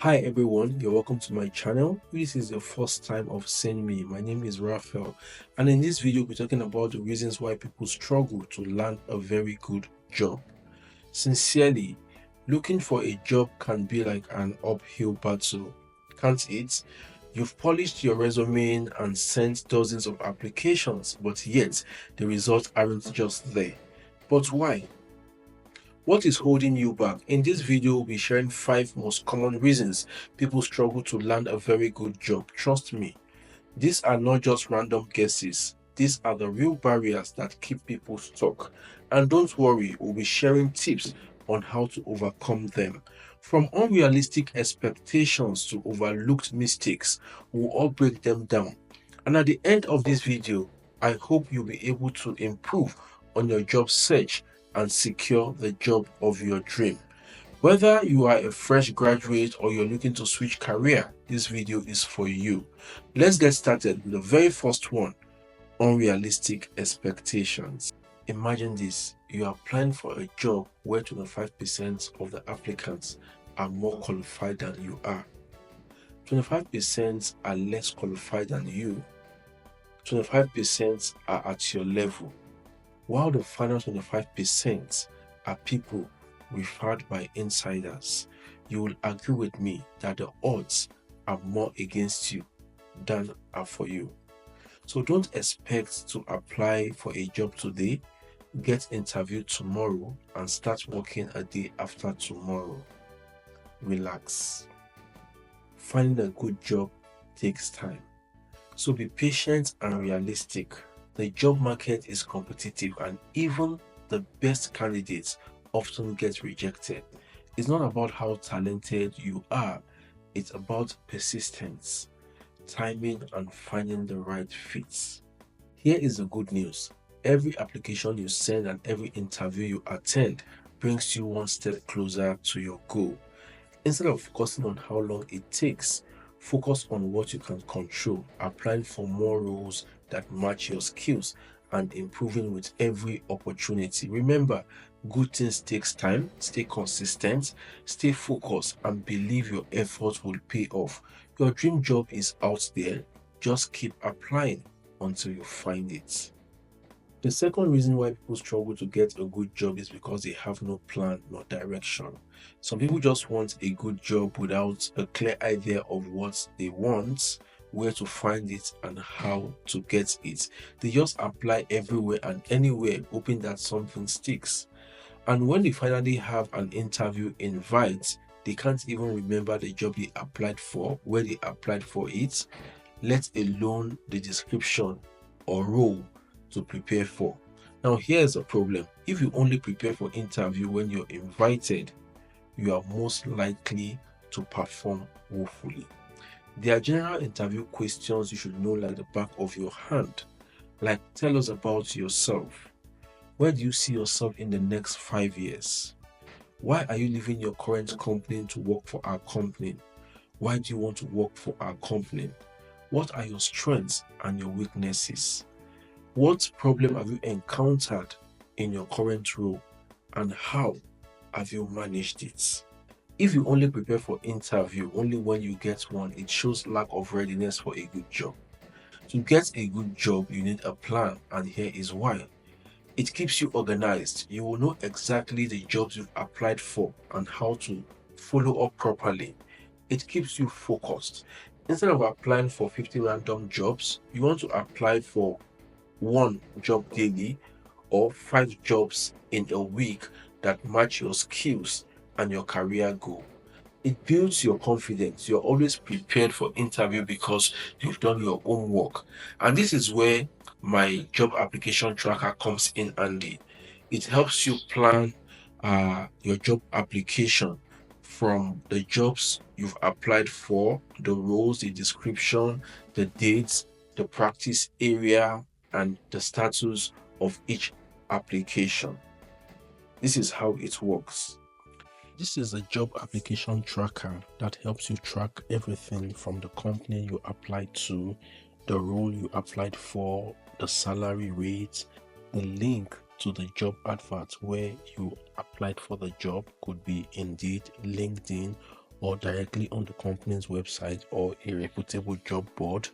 Hi everyone, you're welcome to my channel. If this is the first time of seeing me, my name is Raphael, and in this video we're talking about the reasons why people struggle to land a very good job. Sincerely, looking for a job can be like an uphill battle, can't it? You've polished your resume and sent dozens of applications, but yet the results aren't just there. But why? What is holding you back? In this video, we'll be sharing 5 most common reasons people struggle to land a very good job. Trust me, these are not just random guesses. These are the real barriers that keep people stuck. And don't worry, we'll be sharing tips on how to overcome them. From unrealistic expectations to overlooked mistakes, we'll all break them down. And at the end of this video, I hope you'll be able to improve on your job search and secure the job of your dream. Whether you are a fresh graduate or you're looking to switch career, this video is for you. Let's get started with the very first one: unrealistic expectations. Imagine this: you are applying for a job where 25% of the applicants are more qualified than you are. 25% are less qualified than you. 25% are at your level, while the final 25% are people referred by insiders. You will agree with me that the odds are more against you than are for you. So don't expect to apply for a job today, get interviewed tomorrow, and start working a day after tomorrow. Relax. Finding a good job takes time. So be patient and realistic. The job market is competitive, and even the best candidates often get rejected. It's not about how talented you are, it's about persistence, timing, and finding the right fits. Here is the good news: every application you send and every interview you attend brings you one step closer to your goal. Instead of focusing on how long it takes, focus on what you can control, applying for more roles that match your skills and improving with every opportunity. Remember, good things takes time. Stay consistent, stay focused, and believe your efforts will pay off. Your dream job is out there. Just keep applying until you find it. The second reason why people struggle to get a good job is because they have no plan nor direction. Some people just want a good job without a clear idea of what they want, where to find it, and how to get it. They just apply everywhere and anywhere, hoping that something sticks. And when they finally have an interview invite, they can't even remember the job they applied for, where they applied for it, let alone the description or role to prepare for. Now, here's a problem: if you only prepare for interview when you're invited, you are most likely to perform woefully. There are general interview questions you should know like the back of your hand. Like, tell us about yourself. Where do you see yourself in the next 5 years? Why are you leaving your current company to work for our company? Why do you want to work for our company? What are your strengths and your weaknesses? What problem have you encountered in your current role, and how have you managed it? If you only prepare for interview only when you get one, it shows lack of readiness for a good job. To get a good job, you need a plan, and here is why. It keeps you organized. You will know exactly the jobs you've applied for and how to follow up properly. It keeps you focused. Instead of applying for 50 random jobs, you want to apply for one job daily or 5 jobs in a week that match your skills and your career goal. It builds your confidence. You're always prepared for interview because you've done your own work. And this is where my job application tracker comes in handy. It helps you plan your job application from the jobs you've applied for, the roles, the description, the dates, the practice area, and the status of each application. This is how it works. This is a job application tracker that helps you track everything from the company you applied to, the role you applied for, the salary rate, the link to the job advert where you applied for the job, could be Indeed, LinkedIn, or directly on the company's website or a reputable job board,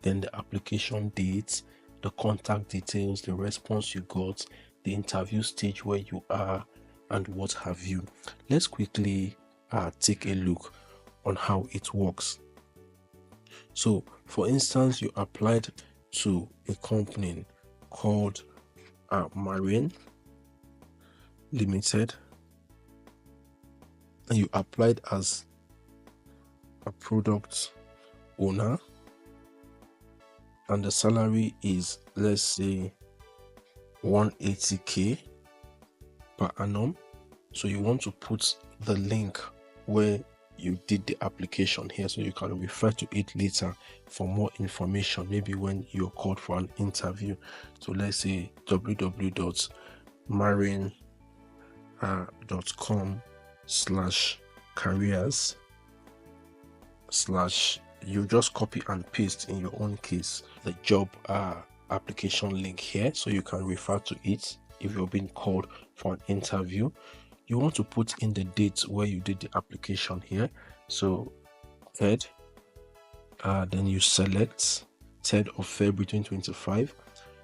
then the application dates, the contact details, the response you got, the interview stage where you are, and what have you. Let's quickly take a look on how it works. So, for instance, you applied to a company called Marine Limited, and you applied as a product owner, and the salary is, let's say, 180k per annum. So you want to put the link where you did the application here, so you can refer to it later for more information, maybe when you're called for an interview. So let's say www.marine.com/careers/ you just copy and paste in your own case the job application link here, so you can refer to it if you're being called for an interview. You want to put in the date where you did the application here, so third, then you select 3rd of February 2025.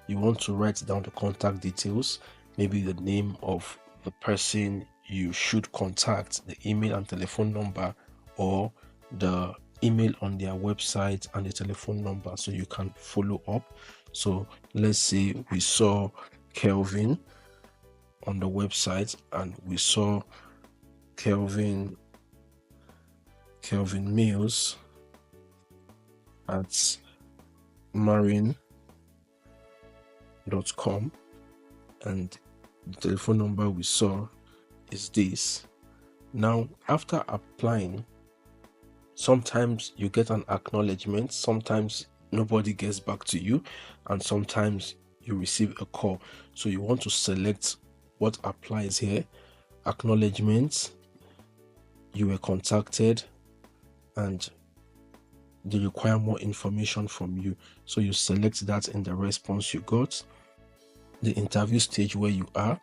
You want to write down the contact details, maybe the name of the person you should contact, the email and telephone number, or the email on their website and the telephone number, so you can follow up. So let's say we saw Kelvin on the website, and we saw Kelvin Mills at marine.com, and the telephone number we saw is this. Now, after applying, sometimes you get an acknowledgement, sometimes nobody gets back to you, and sometimes you receive a call. So you want to select what applies here: acknowledgement, you were contacted, and they require more information from you. So you select that in the response you got, the interview stage where you are,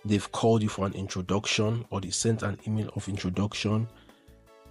they've called you for an introduction or they sent an email of introduction,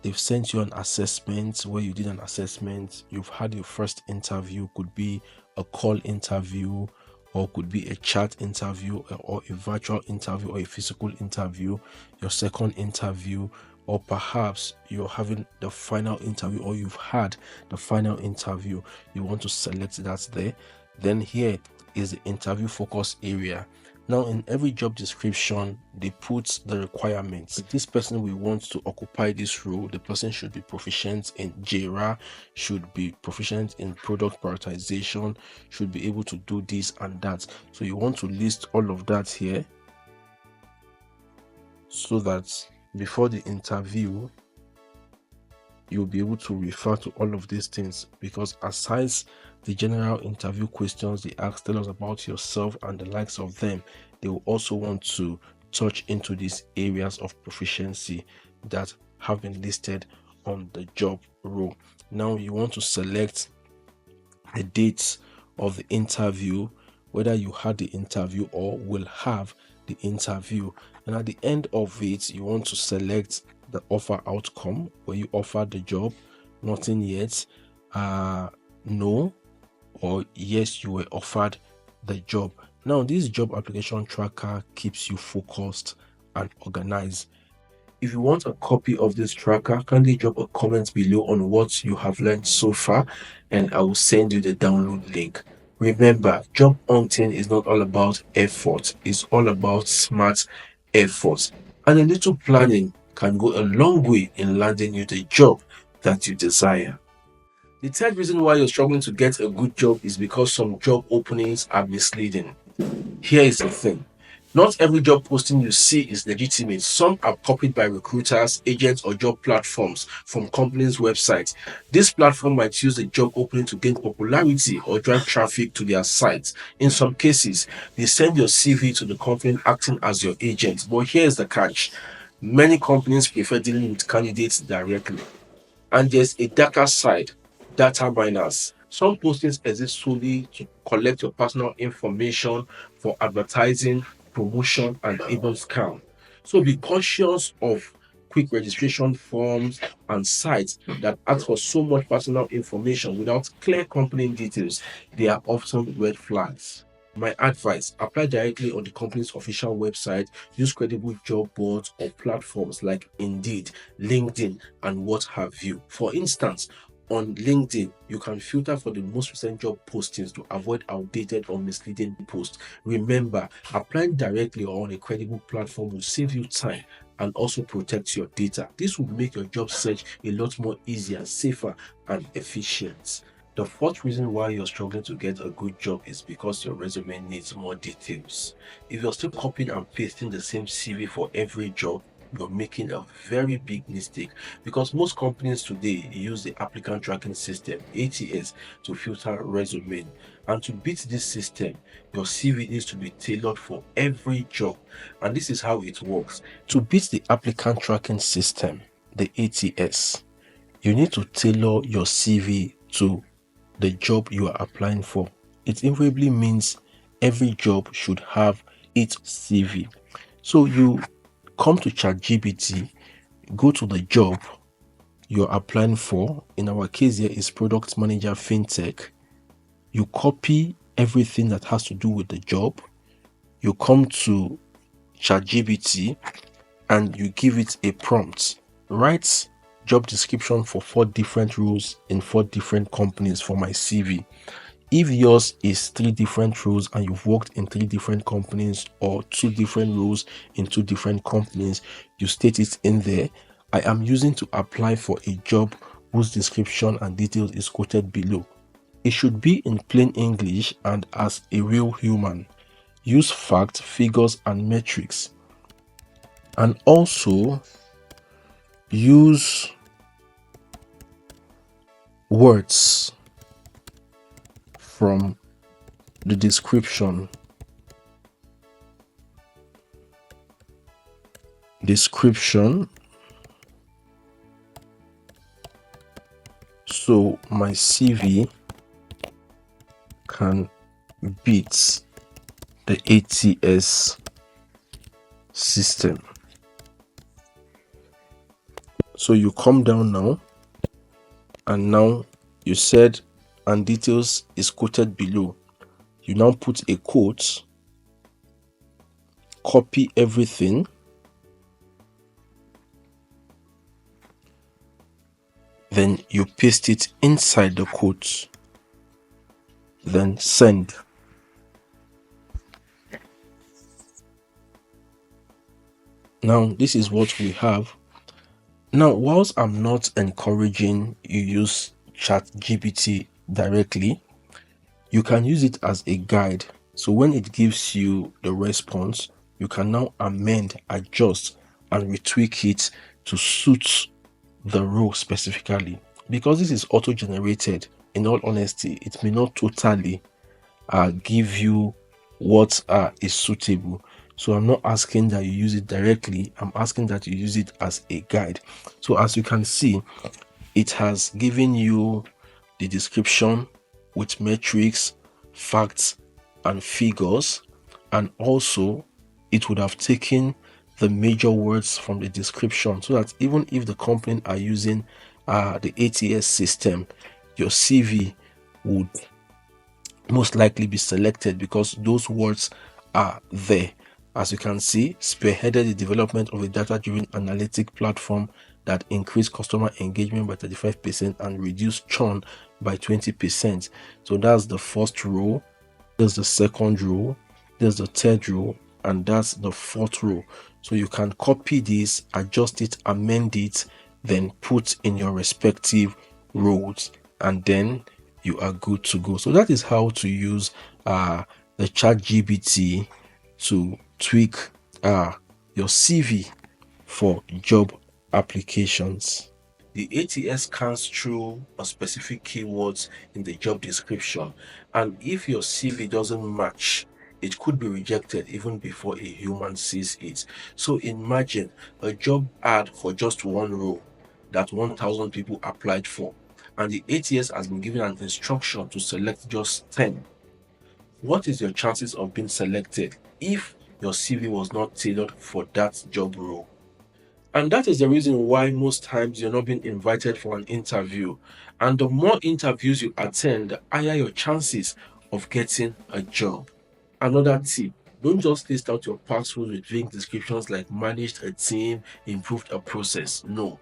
they've sent you an assessment where you did an assessment, you've had your first interview, could be a call interview, or could be a chat interview, or a virtual interview, or a physical interview, your second interview, or perhaps you're having the final interview, or you've had the final interview. You want to select that there. Then here is the interview focus area. Now, in every job description, they put the requirements. If this person we want to occupy this role, the person should be proficient in JIRA, should be proficient in product prioritization, should be able to do this and that. So you want to list all of that here, so that before the interview, you'll be able to refer to all of these things. Because aside the general interview questions they ask, tell us about yourself and the likes of them, they will also want to touch into these areas of proficiency that have been listed on the job role. Now you want to select the dates of the interview, whether you had the interview or will have the interview, and at the end of it, you want to select the offer outcome, where you offered the job, nothing yet, no, or yes, you were offered the job. Now, this job application tracker keeps you focused and organized. If you want a copy of this tracker, kindly drop a comment below on what you have learned so far, and I will send you the download link. Remember, job hunting is not all about effort, it's all about smart effort. And a little planning can go a long way in landing you the job that you desire. The third reason why you're struggling to get a good job is because some job openings are misleading. Here is the thing. Not every job posting you see is legitimate. Some are copied by recruiters, agents, or job platforms from companies' websites. This platform might use the job opening to gain popularity or drive traffic to their sites. In some cases, they send your CV to the company acting as your agent. But here's the catch. Many companies prefer dealing with candidates directly. And there's a darker side: data miners. Some postings exist solely to collect your personal information for advertising, promotion, and even scam. So be cautious of quick registration forms and sites that ask for so much personal information without clear company details. They are often red flags. My advice: apply directly on the company's official website, use credible job boards or platforms like Indeed, LinkedIn, and what have you. For instance, on LinkedIn, you can filter for the most recent job postings to avoid outdated or misleading posts. Remember, applying directly or on a credible platform will save you time and also protect your data. This will make your job search a lot more easier, safer, and efficient. The fourth reason why you're struggling to get a good job is because your resume needs more details. If you're still copying and pasting the same CV for every job, you're making a very big mistake, because most companies today use the applicant tracking system ATS to filter resume. And to beat this system, your CV needs to be tailored for every job. And this is how it works. To beat the applicant tracking system, the ATS, you need to tailor your CV to the job you are applying for. It invariably means every job should have its CV. So you come to ChatGPT, go to the job you're applying for. In our case here is product manager fintech. You copy everything that has to do with the job. You come to ChatGPT and you give it a prompt. Write job description for 4 different roles in 4 different companies for my CV. If yours is 3 different roles and you've worked in 3 different companies, or 2 different roles in 2 different companies, you state it in there. I am using to apply for a job whose description and details is quoted below. It should be in plain English and as a real human. Use facts, figures, and metrics. And also use words from the description. So my CV can beat the ATS system. So you come down now, and now you said and details is quoted below. You now put a quote, copy everything, then you paste it inside the quote, then send. Now this is what we have. Now, whilst I'm not encouraging you use ChatGPT directly, you can use it as a guide. So when it gives you the response, you can now amend, adjust, and retweak it to suit the role specifically. Because this is auto-generated, in all honesty, it may not totally give you what is suitable. So I'm not asking that you use it directly, I'm asking that you use it as a guide. So as you can see, it has given you the description with metrics, facts, and figures, and also it would have taken the major words from the description, so that even if the company are using the ATS system, your CV would most likely be selected because those words are there. As you can see, spearheaded the development of a data-driven analytic platform that increased customer engagement by 35% and reduced churn by 20%. So that's the first row, there's the second row, there's the third row, and that's the fourth row. So you can copy this, adjust it, amend it, then put in your respective rows, and then you are good to go. So that is how to use the ChatGPT to tweak your CV for job applications. The ATS scans through a specific keywords in the job description, and if your CV doesn't match, it could be rejected even before a human sees it. So imagine a job ad for just one role that 1,000 people applied for, and the ATS has been given an instruction to select just 10. What is your chances of being selected if your CV was not tailored for that job role. And that is the reason why most times you're not being invited for an interview. And the more interviews you attend, the higher your chances of getting a job. Another tip: don't just list out your past roles with vague descriptions like managed a team, improved a process. No.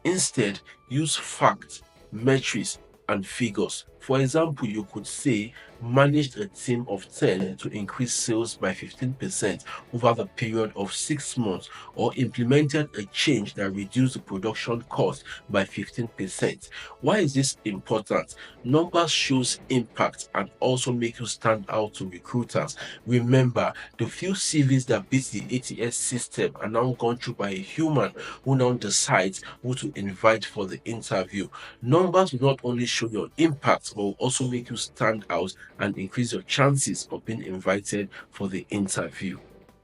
Instead, use facts, metrics, and figures. For example, you could say managed a team of 10 to increase sales by 15% over the period of 6 months, or implemented a change that reduced the production cost by 15%. Why is this important? Numbers shows impact and also make you stand out to recruiters. Remember, the few CVs that beat the ATS system are now gone through by a human who now decides who to invite for the interview. Numbers will not only show your impact, but will also make you stand out and increase your chances of being invited for the interview.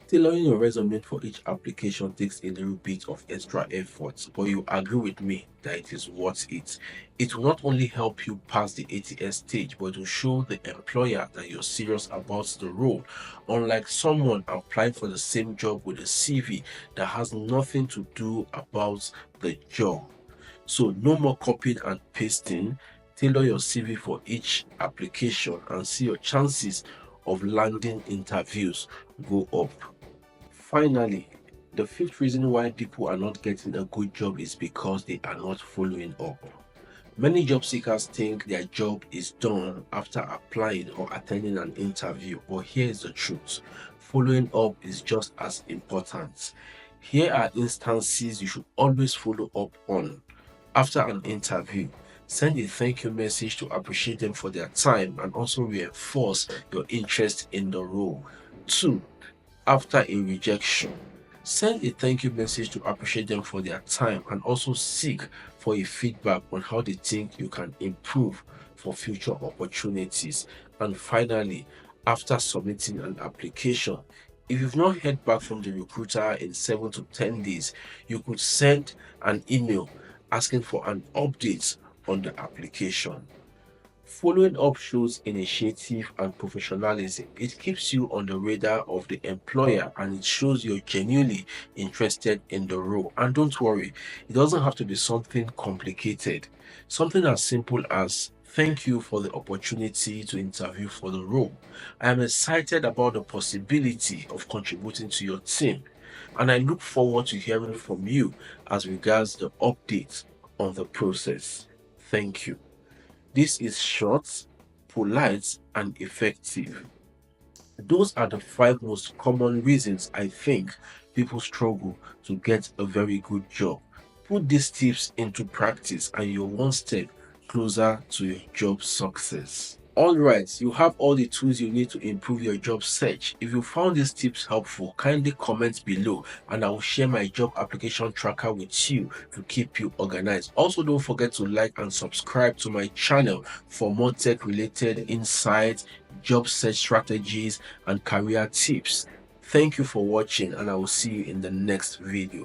Tailoring your resume for each application takes a little bit of extra effort, but you agree with me that it is worth it. It will not only help you pass the ATS stage, but it will show the employer that you're serious about the role, unlike someone applying for the same job with a CV that has nothing to do about the job. So no more copying and pasting. Tailor your CV for each application and see your chances of landing interviews go up. Finally, the fifth reason why people are not getting a good job is because they are not following up. Many job seekers think their job is done after applying or attending an interview, but here is the truth: following up is just as important. Here are instances you should always follow up on. After an interview, send a thank you message to appreciate them for their time and also reinforce your interest in the role. 2. After a rejection, send a thank you message to appreciate them for their time and also seek for a feedback on how they think you can improve for future opportunities. And finally, after submitting an application, if you've not heard back from the recruiter in 7 to 10 days, you could send an email asking for an update on the application. Following up shows initiative and professionalism. It keeps you on the radar of the employer and it shows you're genuinely interested in the role. And don't worry, it doesn't have to be something complicated. Something as simple as: thank you for the opportunity to interview for the role. I am excited about the possibility of contributing to your team, and I look forward to hearing from you as regards the updates on the process. Thank you. This is short, polite, and effective. Those are the 5 most common reasons I think people struggle to get a very good job. Put these tips into practice and you're one step closer to your job success. Alright, you have all the tools you need to improve your job search. If you found these tips helpful, kindly comment below and I will share my job application tracker with you to keep you organized. Also, don't forget to like and subscribe to my channel for more tech related insights, job search strategies, and career tips. Thank you for watching and I will see you in the next video.